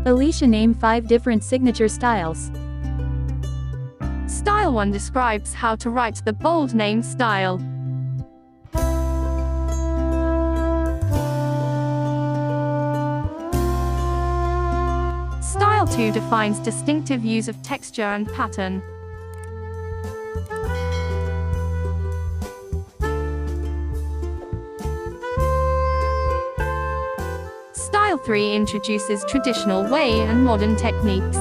Aleesha, name 5 different signature styles. Style 1 describes how to write the bold name style. Style 2 defines distinctive use of texture and pattern. Style 3 introduces traditional way and modern techniques.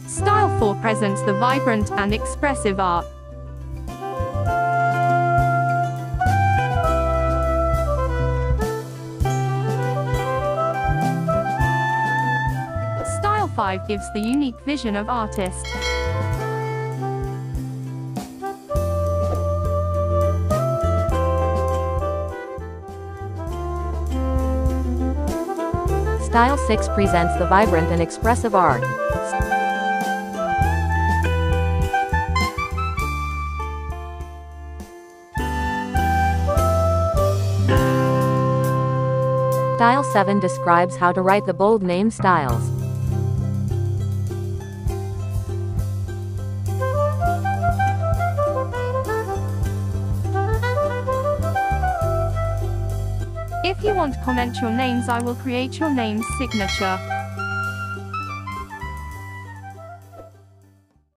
Style 4 presents the vibrant and expressive art. Style 5 gives the unique vision of artist. Style 6 presents the vibrant and expressive art. Style 7 describes how to write the bold name styles. If you want to comment your names, I will create your name's signature.